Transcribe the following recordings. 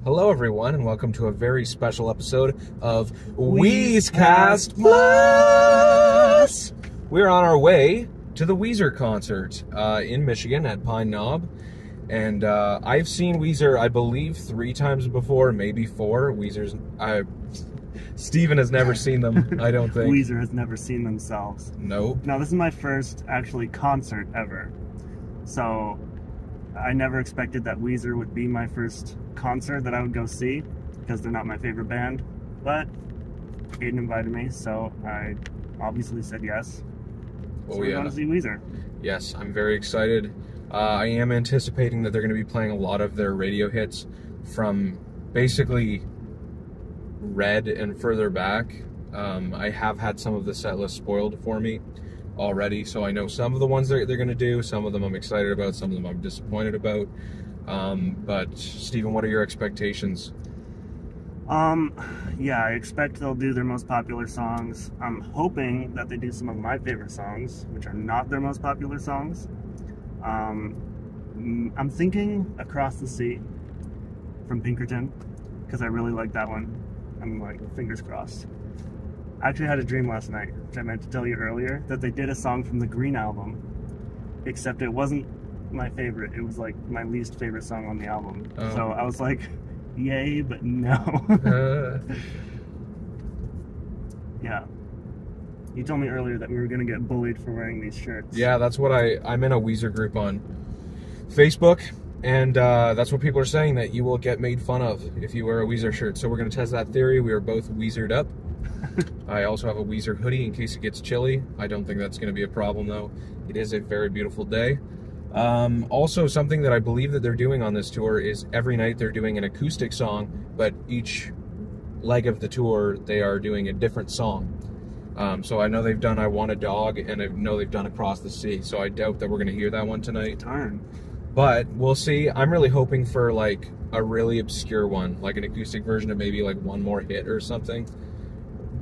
Hello everyone, and welcome to a very special episode of WEEZCAST Plus! We're on our way to the Weezer concert in Michigan at Pine Knob. And I've seen Weezer, I believe, 3 times before, maybe 4. Steven has never seen them, I don't think. Weezer has never seen themselves. Nope. No, this is my first, actually, concert ever. So, I never expected that Weezer would be my first concert that I would go see, because they're not my favorite band. But, Aiden invited me, so I obviously said yes. So we're going to see Weezer. Yes, I'm very excited. I am anticipating that they're going to be playing a lot of their radio hits from basically Red and further back. I have had some of the set list spoiled for me already, so I know some of the ones they're going to do. Some of them I'm excited about, some of them I'm disappointed about. But Steven, what are your expectations? Yeah, I expect they'll do their most popular songs. I'm hoping that they do some of my favorite songs, which are not their most popular songs. I'm thinking Across the Sea from Pinkerton, because I really like that one. I'm like, fingers crossed. I actually had a dream last night, which I meant to tell you earlier, that they did a song from the Green album, except it wasn't my favorite. It was like my least favorite song on the album. Oh. So I was like, yay, but no. Yeah. You told me earlier that we were going to get bullied for wearing these shirts. Yeah, that's what I'm in a Weezer group on Facebook, and that's what people are saying, that you will get made fun of if you wear a Weezer shirt. So we're going to test that theory. We are both Weezered up. I also have a Weezer hoodie in case it gets chilly. I don't think that's going to be a problem, though. It is a very beautiful day. Also, something that I believe that they're doing on this tour is every night they're doing an acoustic song, but each leg of the tour they are doing a different song. So I know they've done I Want a Dog, and I know they've done Across the Sea, so I doubt that we're going to hear that one tonight. Darn. But we'll see. I'm really hoping for like a really obscure one, like an acoustic version of maybe like One More Hit or something.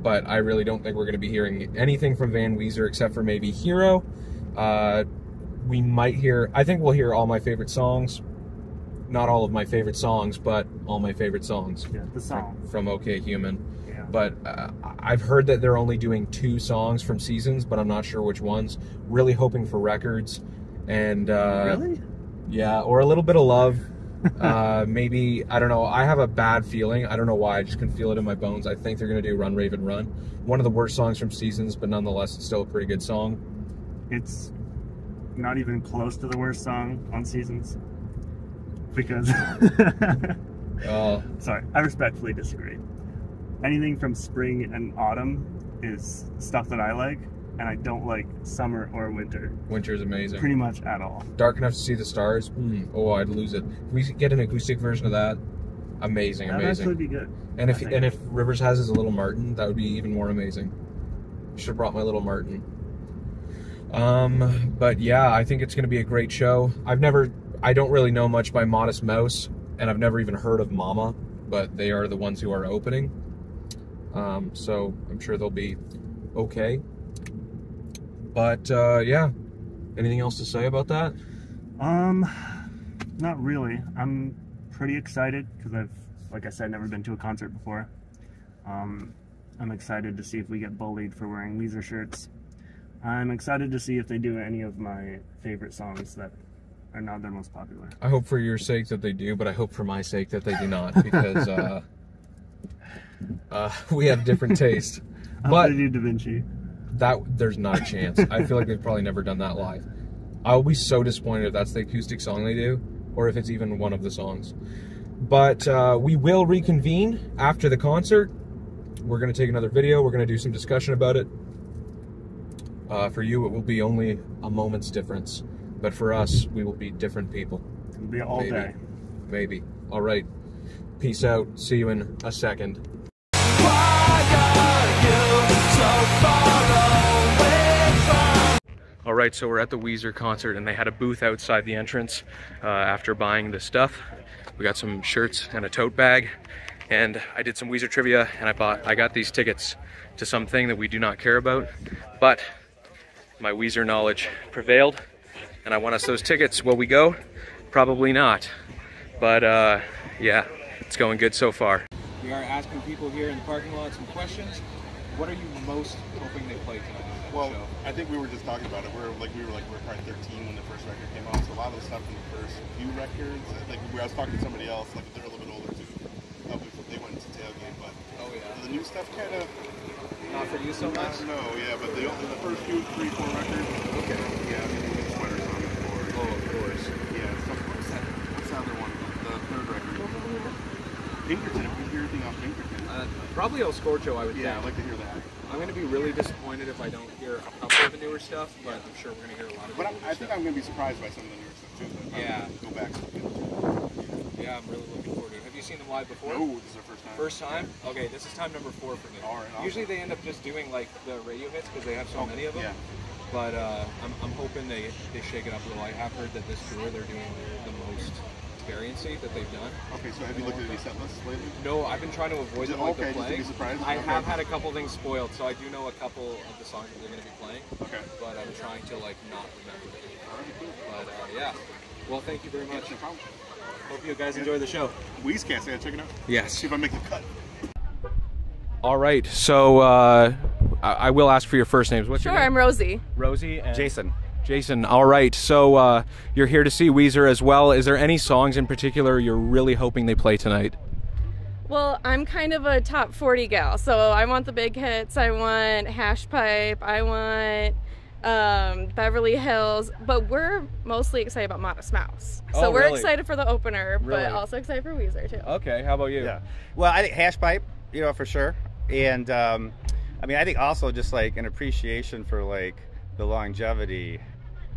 But I really don't think we're going to be hearing anything from Van Weezer except for maybe Hero. We might hear, I think we'll hear all my favorite songs. Not all of my favorite songs, but all my favorite songs. Yeah, the song. From OK Human. Yeah. But I've heard that they're only doing 2 songs from Seasons, but I'm not sure which ones. Really hoping for Records. And really? Yeah, or A Little Bit of Love. Maybe, I don't know, I have a bad feeling. I don't know why, I just can feel it in my bones. I think they're going to do Run, Raven, Run. One of the worst songs from Seasons, but nonetheless, it's still a pretty good song. It's not even close to the worst song on Seasons. Because... Sorry, I respectfully disagree. Anything from Spring and Autumn is stuff that I like, and I don't like Summer or Winter. Winter's amazing. Pretty much at all. Dark Enough to See the Stars? Oh, I'd lose it. If we get an acoustic version of that, amazing, That'd amazing. actually be good. And if Rivers has his Little Martin, that would be even more amazing. Should have brought my Little Martin. But yeah, I think it's going to be a great show. I don't really know much by Modest Mouse, and I've never even heard of Mama, but they are the ones who are opening. So I'm sure they'll be okay. But yeah, anything else to say about that? Not really. I'm pretty excited because I've, like I said, never been to a concert before. I'm excited to see if we get bullied for wearing Weezer shirts. I'm excited to see if they do any of my favorite songs that are not their most popular. I hope for your sake that they do, but I hope for my sake that they do not, because we have different taste. But they do Da Vinci. There's not a chance. I feel like they've probably never done that live. I'll be so disappointed if that's the acoustic song they do, or if it's even one of the songs. But we will reconvene after the concert. We're going to take another video. We're going to do some discussion about it. For you, it will be only a moment's difference. But for us, we will be different people. It'll be all day. Maybe. All right. Peace out. See you in a second. Alright, so we're at the Weezer concert, and they had a booth outside the entrance after buying the stuff. We got some shirts and a tote bag, and I did some Weezer trivia, and I got these tickets to something that we do not care about, but my Weezer knowledge prevailed, and I won us those tickets. Will we go? Probably not. But yeah, It's going good so far. We are asking people here in the parking lot some questions. What are you most hoping they play tonight? Well, I think we were just talking about it. We were probably 13 when the first record came out. So a lot of the stuff from the first few records, like I was talking to somebody else, like they're a little bit older too. They went into tailgate, but the new stuff kind of not for you so much. No, yeah, but the first few, 3, 4 records. Okay. Yeah, I mean, we get Sweaters on it for. Oh, of course. Yeah, stuff. What's the other one? The third record. Pinkerton. If you hear anything off Pinkerton. Probably El Scorcho, I would think. Yeah, I'd like to hear that. I'm going to be really disappointed if I don't hear a couple of the newer stuff, but I'm sure we're going to hear a lot of the newer stuff. I think I'm going to be surprised by some of the newer stuff too. Yeah. Go back. Yeah, I'm really looking forward to it. Have you seen them live before? No, this is our first time. First time? Okay, this is time number 4 for me. All right, awesome. Usually they end up just doing like the radio hits because they have so many of them. Yeah. But I'm hoping they shake it up a little. I have heard that this tour they're doing the most experience-y that they've done. Okay, so have you looked at any set lists lately? No, I've been trying to avoid them like the play. Just to be surprised? I have had a couple things spoiled, so I do know a couple of the songs that they're going to be playing. Okay. But I'm trying to like not remember them. But yeah. Well, thank you very much. No problem. Hope you guys enjoy the show. WEEZCAST, I gotta check it out. Yes. See if I make the cut. All right, so I will ask for your first names. What's your name? Sure, I'm Rosie. Rosie and Jason. Jason. All right, so you're here to see Weezer as well. Is there any songs in particular you're really hoping they play tonight? Well, I'm kind of a top 40 gal, so I want the big hits. I want Hash Pipe. I want Beverly Hills, but we're mostly excited about Modest Mouse. So we're excited for the opener, but also excited for Weezer too. Okay, how about you? Yeah. Well, I think Hash Pipe, for sure. And I mean, I think also just like an appreciation for like the longevity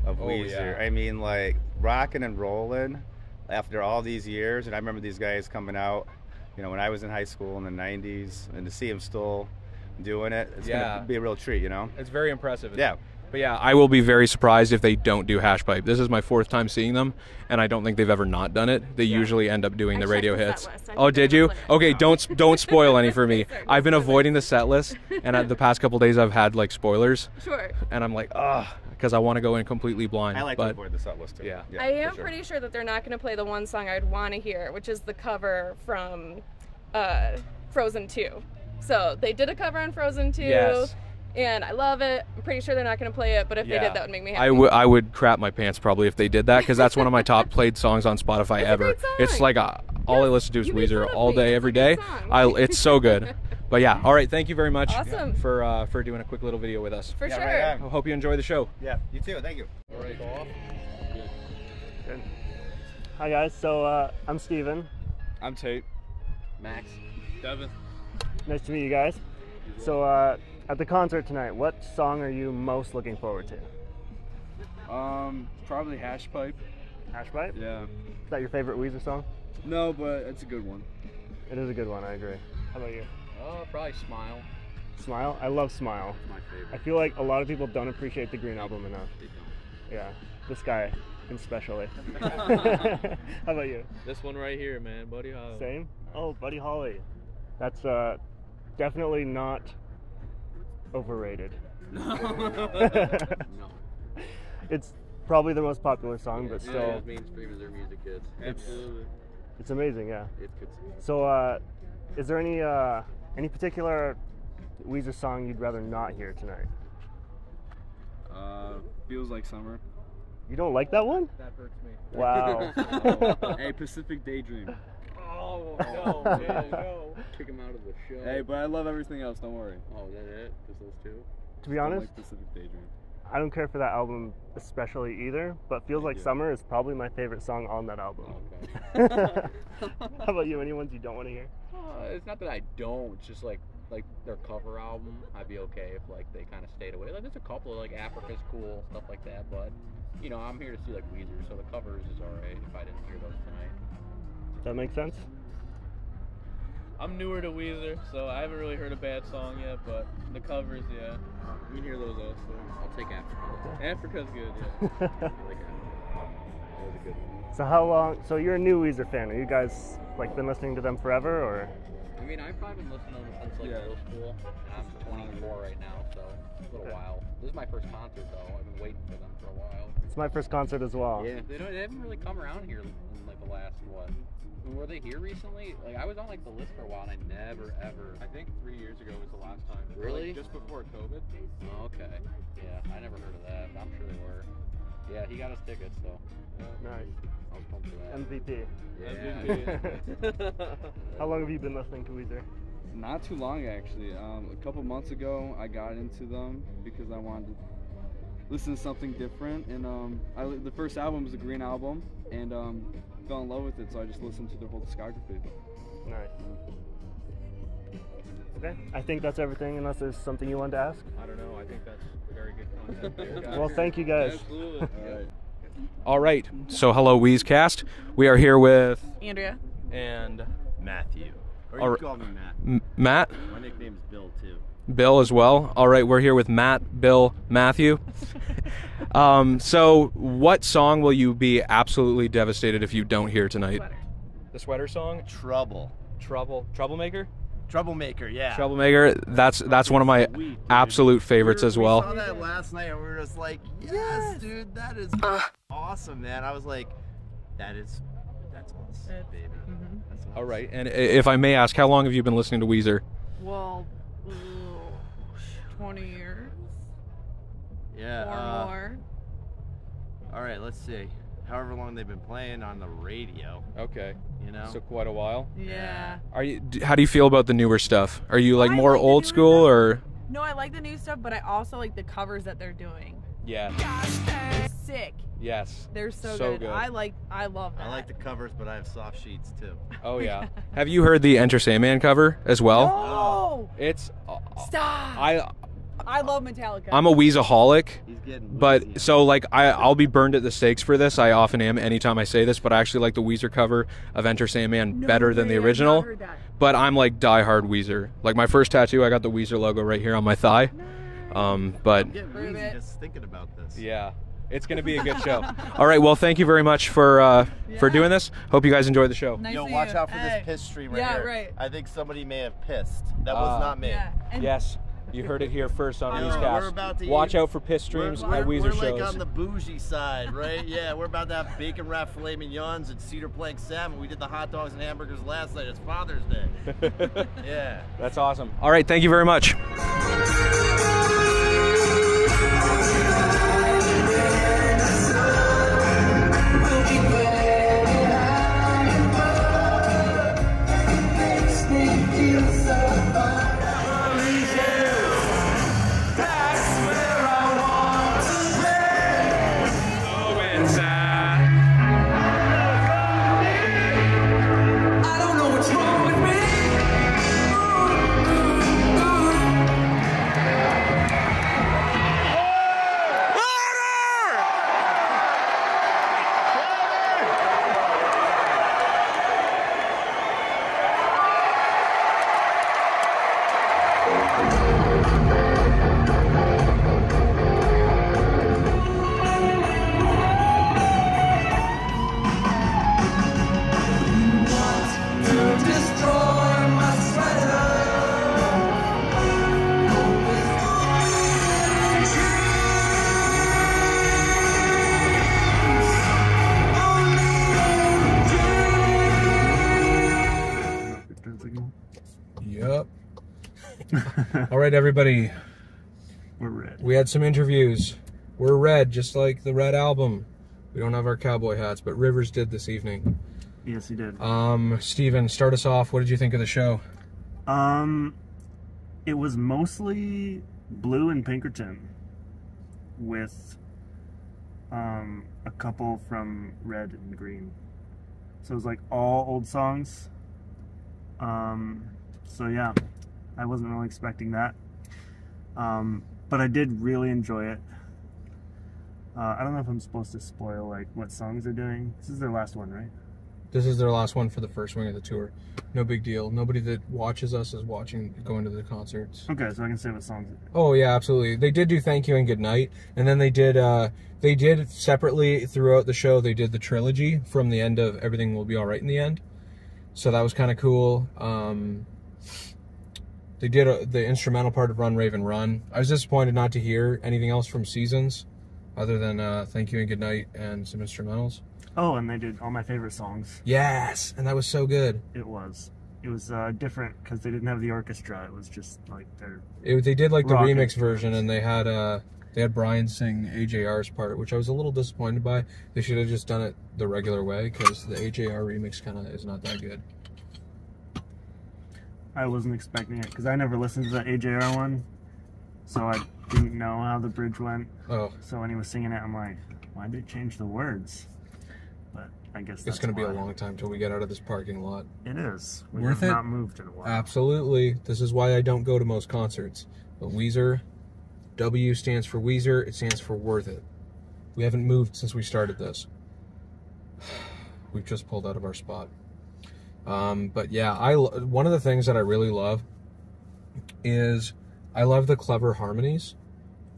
of Weezer. Yeah. I mean, like rocking and rolling after all these years. And I remember these guys coming out, when I was in high school in the 90s, and to see them still doing it, it's going to be a real treat, It's very impressive. Yeah. But yeah, I will be very surprised if they don't do Hash Pipe. This is my 4th time seeing them, and I don't think they've ever not done it. They usually end up doing the radio hits. Oh, did you? Okay, don't spoil any for me. I've been avoiding the set list, and the past couple days I've had like spoilers. Sure. And I'm like, because I want to go in completely blind. I like to avoid the set list too. Yeah. I am pretty sure that they're not going to play the one song I'd want to hear, which is the cover from Frozen 2. So they did a cover on Frozen 2. Yes. And I love it. I'm pretty sure they're not going to play it, but if they did, that would make me happy. I would crap my pants probably if they did that, because that's one of my top played songs on Spotify ever. It's like all I listen to is Weezer all day, every day. It's so good. But yeah, all right. Thank you very much for doing a quick little video with us. For sure. Right I hope you enjoy the show. Yeah, you too. Thank you. All right. Good. Hi guys. So I'm Steven. I'm Tate. Max. Devin. Nice to meet you guys. So at the concert tonight, what song are you most looking forward to? Probably Hash Pipe. Hash Pipe? Yeah. Is that your favorite Weezer song? No, but it's a good one. It is a good one, I agree. How about you? Probably Smile. Smile? I love Smile. It's my favorite. I feel like a lot of people don't appreciate the Green Album enough. They don't. Yeah, this guy especially. How about you? This one right here, man, Buddy Holly. Same? Oh, Buddy Holly. That's definitely not overrated. No. It's probably the most popular song, but still, Still mainstream as their music is. Absolutely. it's amazing, yeah. It's good. So, is there any particular Weezer song you'd rather not hear tonight? Feels Like Summer. You don't like that one? That hurts me. Wow. Hey, Pacific Daydream. Oh no, no. Kick him out of the show. Hey, but I love everything else, don't worry. Oh, is that it? Just those two? To be Don't honest, like Pacific Daydream. I don't care for that album especially either, but Feels Like Summer is probably my favorite song on that album. Okay. How about you? Any ones you don't want to hear? It's not that I don't. It's just like their cover album, I'd be okay if like they kind of stayed away. Like there's a couple of like Africa's Cool stuff like that, but I'm here to see like Weezer, so the covers is alright if I didn't hear those tonight. Does that make sense? I'm newer to Weezer, so I haven't really heard a bad song yet, but the covers, yeah. You can hear those also. I'll take Africa. Africa's good, yeah. I like Africa. That was a good one. So how long? So you're a new Weezer fan. Are you guys like been listening to them forever, or? I mean, I've probably been listening to them since like middle school. And I'm 24 right now, so it's a little while. This is my first concert though. I've been waiting for them for a while. It's my first concert as well. Yeah, they haven't really come around here in like the last Were they here recently? Like, I was on like the list for a while, and I never ever. I think 3 years ago was the last time. Really? Like, just before COVID. Oh, okay. Yeah, I never heard of that, but I'm sure they were. Yeah, he got us tickets, so Nice. I was pumped for that. MVP. Yeah. How long have you been listening to Weezer? Not too long, actually. A couple months ago, I got into them because I wanted to listen to something different. And the first album was the Green Album, and fell in love with it, so I just listened to their whole discography. Nice. Okay, I think that's everything, unless there's something you wanted to ask. I don't know. I think that's very good content there, guys. Well, thank you guys. Absolutely. All right. All right. So, hello, WEEZCAST. We are here with Andrea. and Matthew. Or All you right. can call me Matt. Matt, My nickname's Bill, too. Bill as well. All right, we're here with Matt, Bill, Matthew. So, what song will you be absolutely devastated if you don't hear tonight? Sweater. The sweater song? Troublemaker? Troublemaker, yeah. Troublemaker. That's one of my Sweet, dude. absolute favorites as We saw well. that last night and we were just like, yes, dude, that is awesome, man. I was like, that's awesome, baby. That's awesome. All right, and if I may ask, how long have you been listening to Weezer? Well, 20 years Yeah. or more. All right, let's see. However long they've been playing on the radio, Okay, you know? so quite a while. Yeah. How do you feel about the newer stuff? Are you like I more like the old newer school stuff. or? No, I like the new stuff, but I also like the covers that they're doing. Yeah. They're sick. Yes. They're so good. good. I love that. I like the covers, but I have soft sheets, too. Oh yeah. Have you heard the Enter Sandman cover as well? Oh! It's Stop! I love Metallica. I'm a Weezaholic, He's getting wheezy but now. so like I'll be burned at the stakes for this. I often am anytime I say this, but I actually like the Weezer cover of Enter Sandman No better than way, the I've original. not heard that. But I'm like diehard Weezer. Like my first tattoo, I got the Weezer logo right here on my thigh. But I'm getting Prove wheezy it. just thinking about this. yeah, it's gonna be a good show. All right, well, thank you very much for doing this. Hope you guys enjoyed the show. Nice Yo, to watch you. out for Hey. this piss stream right Yeah, here. right. I think somebody may have pissed. That was not me. Yeah. And Yes, you heard it here first on Yo, we're about WEEZCAST. to Watch eat- out for piss streams at Weezer we're shows. like on the bougie side, right? Yeah, we're about to have bacon wrapped filet mignons and cedar plank salmon. We did the hot dogs and hamburgers last night. It's Father's Day. Yeah. That's awesome. All right, thank you very much. Yep. All right, everybody. We're red. We had some interviews. We're red, just like the Red album. We don't have our cowboy hats, but Rivers did this evening. Yes, he did. Steven, start us off. What did you think of the show? It was mostly blue and Pinkerton with a couple from red and green. So it was like all old songs. So yeah, I wasn't really expecting that. But I did really enjoy it. I don't know if I'm supposed to spoil like what songs they're doing. This is their last one, right? This is their last one for the first wing of the tour. No big deal. Nobody that watches us is going to the concerts. Okay, so I can say what songs. Oh yeah, absolutely. They did do Thank You and Good Night, and then they did separately throughout the show. They did the trilogy from the end of Everything Will Be All Right in the end. So that was kind of cool. They did the instrumental part of Run Raven Run. I was disappointed not to hear anything else from Seasons other than Thank You and Good Night and some instrumentals. Oh, and they did all my favorite songs. Yes, and that was so good. It was different because they didn't have the orchestra. It was just like They did like the rock remix instruments. version, and they had Brian sing AJR's part, which I was a little disappointed by. They should have just done it the regular way because the AJR remix kind of is not that good. I wasn't expecting it because I never listened to the AJR one, so I didn't know how the bridge went. Oh, So when he was singing it, I'm like, why did they change the words? But I guess it's going to be a long time till we get out of this parking lot. It is. We Worth have it? not moved in a while. Absolutely. This is why I don't go to most concerts. But Weezer, W stands for Weezer. It stands for worth it. We haven't moved since we started this. We've just pulled out of our spot. But yeah, one of the things that I really love is I love the clever harmonies,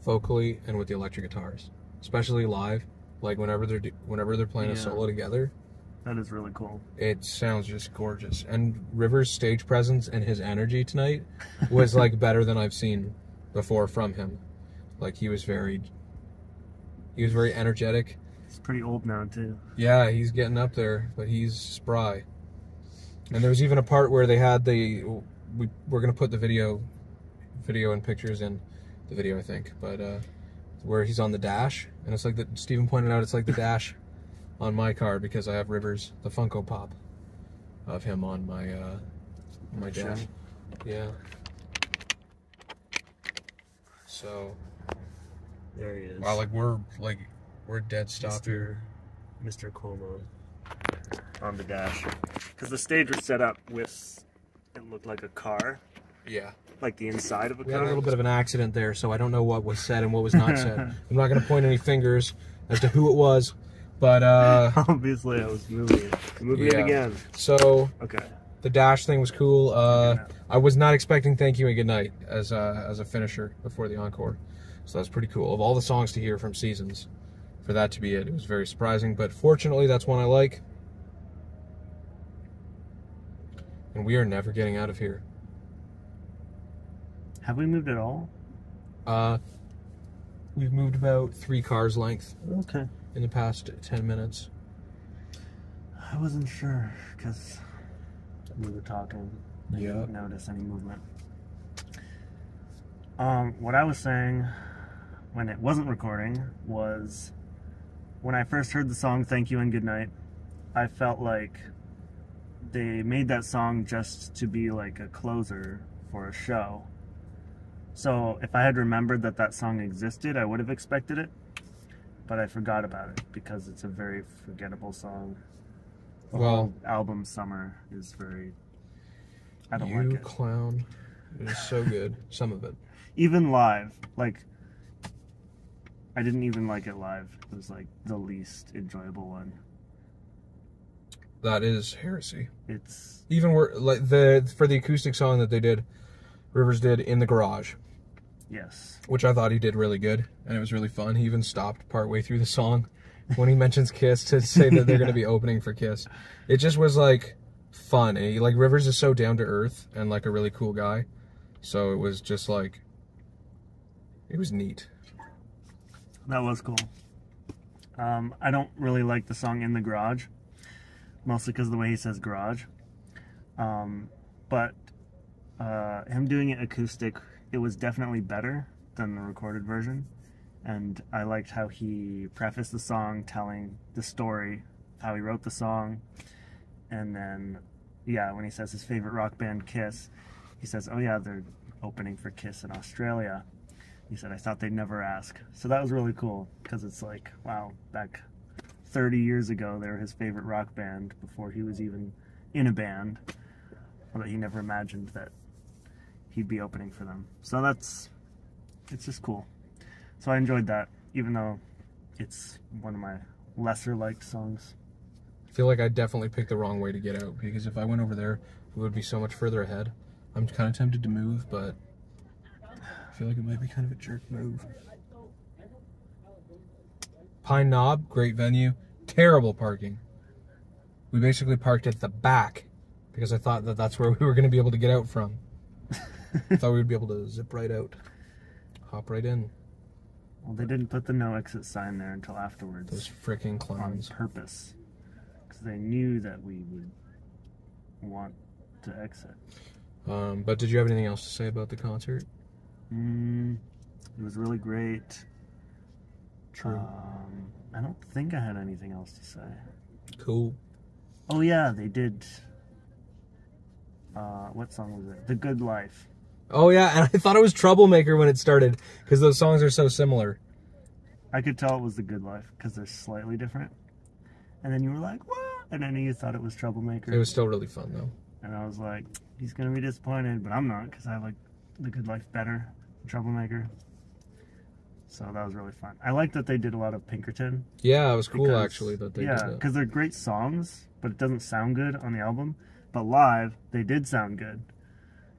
vocally and with the electric guitars, especially live. Like whenever they're playing a solo together. That is really cool. It sounds just gorgeous. And Rivers' stage presence and his energy tonight was like better than I've seen before from him. Like he was very energetic. He's pretty old now too. Yeah, he's getting up there, but he's spry. And there was even a part where they had we're gonna put the video and pictures in the video, I think, but where he's on the dash, and it's like Steven pointed out, it's like the dash on my car because I have Rivers, the Funko Pop of him on my dash. Yeah. So there he is. Wow, we're dead stop here. Mr. Cuomo on the dash, because the stage was set up with it looked like a car. Yeah. Like the inside of a We car. had a little bit of an accident there, so I don't know what was said and what was not said. I'm not going to point any fingers as to who it was, but obviously I was moving it again. So okay, the dash thing was cool. I was not expecting "Thank You and Good Night" as a finisher before the encore, so that's pretty cool. Of all the songs to hear from Seasons, for that to be it was very surprising. But fortunately, that's one I like, and we are never getting out of here. Have we moved at all? We've moved about 3 cars length. Okay. In the past 10 minutes. I wasn't sure because we were talking. I Yeah. didn't notice any movement. What I was saying when it wasn't recording was when I first heard the song "Thank You and Good Night," I felt like they made that song just to be like a closer for a show. So if I had remembered that song existed, I would have expected it, but I forgot about it because it's a very forgettable song. The whole album "Summer" is very... I don't like it. You clown. It is so good. Some of it. Even live, like, I didn't even like it live. It was like the least enjoyable one. That is heresy. It's... Even for the acoustic song that they did, Rivers did in the garage. Yes. Which I thought he did really good, and it was really fun. He even stopped partway through the song when he mentions Kiss to say that they're going to be opening for Kiss. It just was like fun. And Rivers is so down to earth and like a really cool guy. So it was just like, it was neat. That was cool. I don't really like the song "In the Garage," mostly because of the way he says garage. But him doing it acoustic, it was definitely better than the recorded version. And I liked how he prefaced the song telling the story, how he wrote the song. And then, yeah, when he says his favorite rock band, Kiss, he says, oh yeah, they're opening for Kiss in Australia. He said, I thought they'd never ask. So that was really cool, because it's like, wow, back 30 years ago, they were his favorite rock band before he was even in a band. But he never imagined that he'd be opening for them. So it's just cool. So I enjoyed that, even though it's one of my lesser liked songs. I feel like I definitely picked the wrong way to get out, because if I went over there, it would be so much further ahead. I'm kind of tempted to move, but I feel like it might be kind of a jerk move. Pine Knob, great venue. Terrible parking. We basically parked at the back because I thought that that's where we were going to be able to get out from. I thought we would be able to zip right out. Hop right in. Well, they didn't put the no exit sign there until afterwards. Those freaking clowns. On purpose. because they knew that we would want to exit. But did you have anything else to say about the concert? It was really great. True. I don't think I had anything else to say. Cool. Oh yeah, they did. What song was it? The Good Life. Oh yeah, and I thought it was Troublemaker when it started because those songs are so similar. I could tell it was The Good Life because they're slightly different. And then you were like, what? And then you thought it was Troublemaker. It was still really fun though. And I was like, he's gonna be disappointed, but I'm not because I like The Good Life better than Troublemaker. So that was really fun. I like that they did a lot of Pinkerton. Yeah, it was cool actually that they did that. because they're great songs, but it doesn't sound good on the album. But live, they did sound good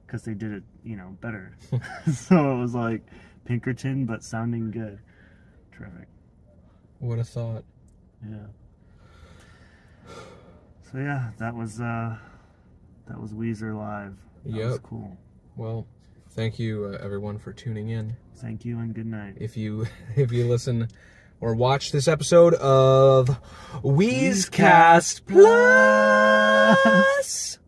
because they did it, better. So it was like Pinkerton, but sounding good. Terrific. What a thought. Yeah. So yeah, that was Weezer live. That was cool. Well, thank you everyone for tuning in. Thank you and good night. If you listen or watch this episode of WEEZCAST Plus.